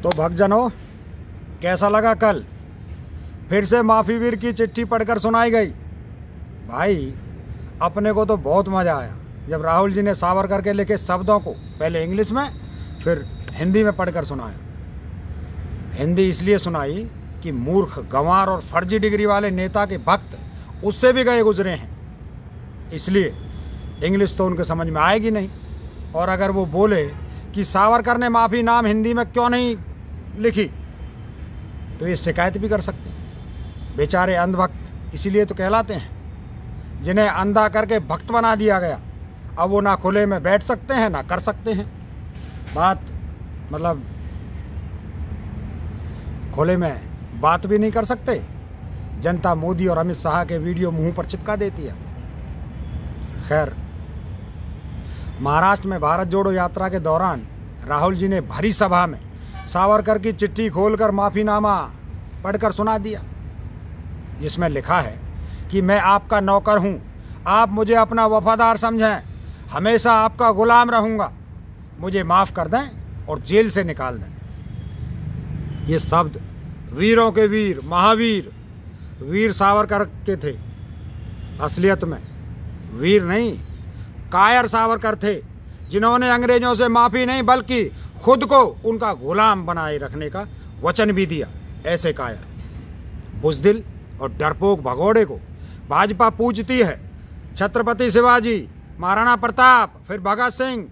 तो भक्तजनों, कैसा लगा कल फिर से माफ़ी वीर की चिट्ठी पढ़कर सुनाई गई। भाई अपने को तो बहुत मज़ा आया जब राहुल जी ने सावरकर के लिखे शब्दों को पहले इंग्लिश में फिर हिंदी में पढ़कर सुनाया। हिंदी इसलिए सुनाई कि मूर्ख, गंवार और फर्जी डिग्री वाले नेता के भक्त उससे भी गए गुजरे हैं, इसलिए इंग्लिश तो उनके समझ में आएगी नहीं। और अगर वो बोले कि सावरकर ने माफ़ी नाम हिंदी में क्यों नहीं लिखी, तो ये शिकायत भी कर सकते हैं। बेचारे अंधभक्त इसीलिए तो कहलाते हैं, जिन्हें अंधा करके भक्त बना दिया गया। अब वो ना खुले में बैठ सकते हैं ना कर सकते हैं बात, मतलब खुले में बात भी नहीं कर सकते। जनता मोदी और अमित शाह के वीडियो मुंह पर चिपका देती है। खैर, महाराष्ट्र में भारत जोड़ो यात्रा के दौरान राहुल जी ने भरी सभा में सावरकर की चिट्ठी खोलकर माफ़ीनामा पढ़कर सुना दिया, जिसमें लिखा है कि मैं आपका नौकर हूं, आप मुझे अपना वफादार समझें, हमेशा आपका गुलाम रहूंगा, मुझे माफ़ कर दें और जेल से निकाल दें। ये शब्द वीरों के वीर, महावीर वीर सावरकर के थे। असलियत में वीर नहीं, कायर सावरकर थे, जिन्होंने अंग्रेजों से माफ़ी नहीं बल्कि खुद को उनका गुलाम बनाए रखने का वचन भी दिया। ऐसे कायर, बुज़दिल और डरपोक भगोड़े को भाजपा पूजती है। छत्रपति शिवाजी, महाराणा प्रताप, फिर भगत सिंह,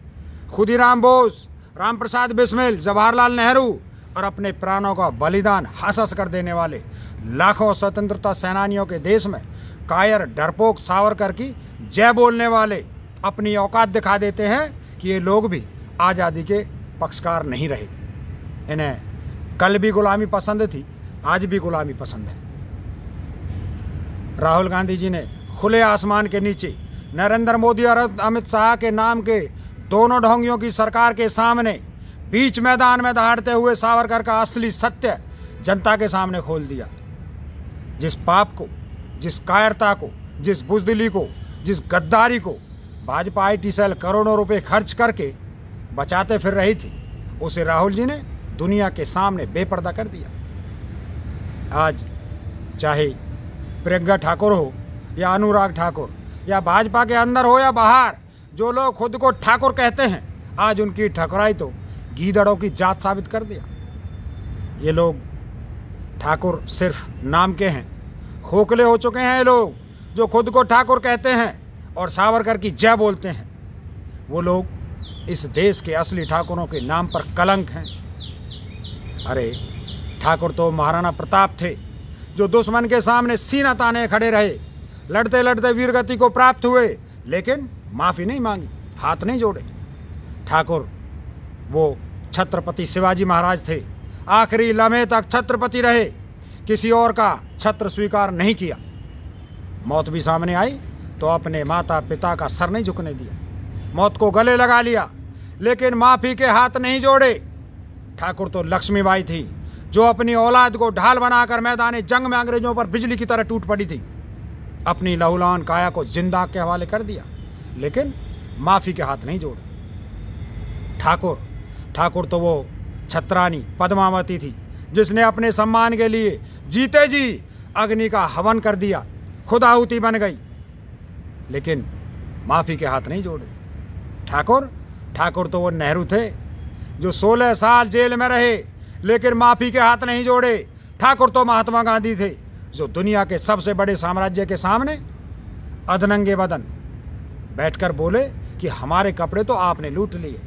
खुदीराम बोस, राम प्रसाद बिस्मिल, जवाहरलाल नेहरू और अपने प्राणों का बलिदान हंस हंस कर देने वाले लाखों स्वतंत्रता सेनानियों के देश में कायर, डरपोक सावरकर की जय बोलने वाले अपनी औकात दिखा देते हैं कि ये लोग भी आज़ादी के पक्षकार नहीं रहे। इन्हें कल भी गुलामी पसंद थी, आज भी गुलामी पसंद है। राहुल गांधी जी ने खुले आसमान के नीचे नरेंद्र मोदी और अमित शाह के नाम के दोनों ढोंगियों की सरकार के सामने बीच मैदान में दहाड़ते हुए सावरकर का असली सत्य जनता के सामने खोल दिया। जिस पाप को, जिस कायरता को, जिस बुज़दिली को, जिस गद्दारी को भाजपा IT सेल करोड़ों रुपए खर्च करके बचाते फिर रही थी, उसे राहुल जी ने दुनिया के सामने बेपर्दा कर दिया। आज चाहे प्रियंका ठाकुर हो या अनुराग ठाकुर, या भाजपा के अंदर हो या बाहर, जो लोग खुद को ठाकुर कहते हैं, आज उनकी ठकुराई तो गीदड़ों की जात साबित कर दिया। ये लोग ठाकुर सिर्फ नाम के हैं, खोखले हो चुके हैं। ये लोग जो खुद को ठाकुर कहते हैं और सावरकर की जय बोलते हैं, वो लोग इस देश के असली ठाकुरों के नाम पर कलंक हैं। अरे ठाकुर तो महाराणा प्रताप थे, जो दुश्मन के सामने सीना ताने खड़े रहे, लड़ते लड़ते वीरगति को प्राप्त हुए, लेकिन माफ़ी नहीं मांगी, हाथ नहीं जोड़े। ठाकुर वो छत्रपति शिवाजी महाराज थे, आखिरी लम्हे तक छत्रपति रहे, किसी और का छत्र स्वीकार नहीं किया। मौत भी सामने आई तो अपने माता पिता का सर नहीं झुकने दिया, मौत को गले लगा लिया, लेकिन माफ़ी के हाथ नहीं जोड़े। ठाकुर तो लक्ष्मीबाई थी, जो अपनी औलाद को ढाल बनाकर मैदान जंग में अंग्रेजों पर बिजली की तरह टूट पड़ी थी, अपनी लहूलुहान काया को जिंदा के हवाले कर दिया, लेकिन माफ़ी के हाथ नहीं जोड़े। ठाकुर तो वो छत्रानी पद्मावती थी, जिसने अपने सम्मान के लिए जीते जी अग्नि का हवन कर दिया, खुद आहुति बन गई, लेकिन माफ़ी के हाथ नहीं जोड़े। ठाकुर तो वो नेहरू थे, जो 16 साल जेल में रहे, लेकिन माफ़ी के हाथ नहीं जोड़े। ठाकुर तो महात्मा गांधी थे, जो दुनिया के सबसे बड़े साम्राज्य के सामने अधनंगे बदन बैठकर बोले कि हमारे कपड़े तो आपने लूट लिए।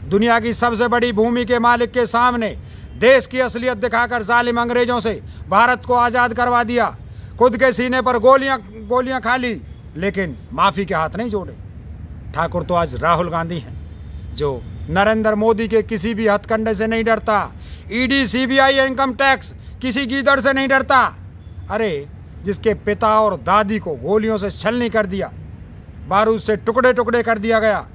दुनिया की सबसे बड़ी भूमि के मालिक के सामने देश की असलियत दिखाकर जालिम अंग्रेजों से भारत को आज़ाद करवा दिया। खुद के सीने पर गोलियां खा ली, लेकिन माफ़ी के हाथ नहीं जोड़े। ठाकुर तो आज राहुल गांधी हैं, जो नरेंद्र मोदी के किसी भी हथकंडे से नहीं डरता, ED, CBI, इनकम टैक्स किसी गीदड़ से नहीं डरता। अरे जिसके पिता और दादी को गोलियों से छलनी कर दिया, बारूद से टुकड़े टुकड़े कर दिया गया,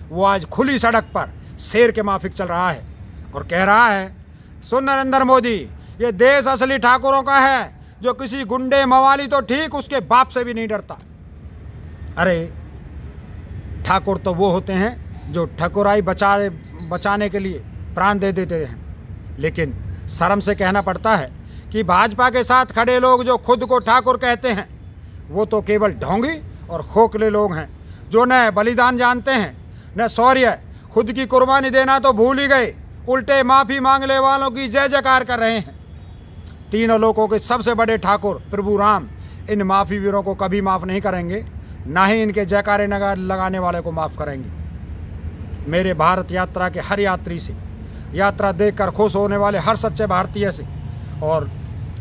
वो आज खुली सड़क पर शेर के माफिक चल रहा है और कह रहा है, सुन नरेंद्र मोदी, ये देश असली ठाकुरों का है, जो किसी गुंडे मवाली तो ठीक, उसके बाप से भी नहीं डरता। अरे ठाकुर तो वो होते हैं जो ठकुराई बचाने के लिए प्राण दे देते हैं, लेकिन शर्म से कहना पड़ता है कि भाजपा के साथ खड़े लोग जो खुद को ठाकुर कहते हैं वो तो केवल ढोंगी और खोखले लोग हैं, जो न बलिदान जानते हैं न शौर्य, खुद की कुर्बानी देना तो भूल ही गए, उल्टे माफ़ी मांगने वालों की जय जयकार कर रहे हैं। तीनों लोगों के सबसे बड़े ठाकुर प्रभु राम इन माफ़ी वीरों को कभी माफ़ नहीं करेंगे, ना ही इनके जयकारे लगाने वाले को माफ़ करेंगे। मेरे भारत यात्रा के हर यात्री से, यात्रा देखकर खुश होने वाले हर सच्चे भारतीय से और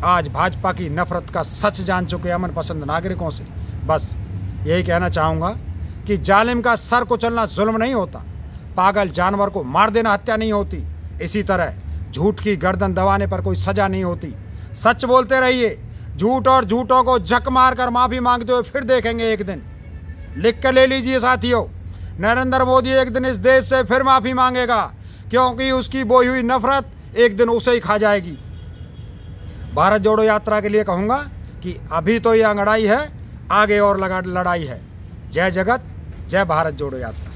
आज भाजपा की नफरत का सच जान चुके अमन पसंद नागरिकों से बस यही कहना चाहूँगा कि जालिम का सर कुचलना जुल्म नहीं होता, पागल जानवर को मार देना हत्या नहीं होती, इसी तरह झूठ की गर्दन दबाने पर कोई सज़ा नहीं होती। सच बोलते रहिए, झूठ और झूठों को झक मार कर माफ़ी मांगते हुए फिर देखेंगे एक दिन। लिख कर ले लीजिए साथियों, नरेंद्र मोदी एक दिन इस देश से फिर माफ़ी मांगेगा, क्योंकि उसकी बोई हुई नफरत एक दिन उसे ही खा जाएगी। भारत जोड़ो यात्रा के लिए कहूँगा कि अभी तो ये अंगड़ाई है, आगे और लड़ाई है। जय जगत, जय भारत जोड़ो यात्रा।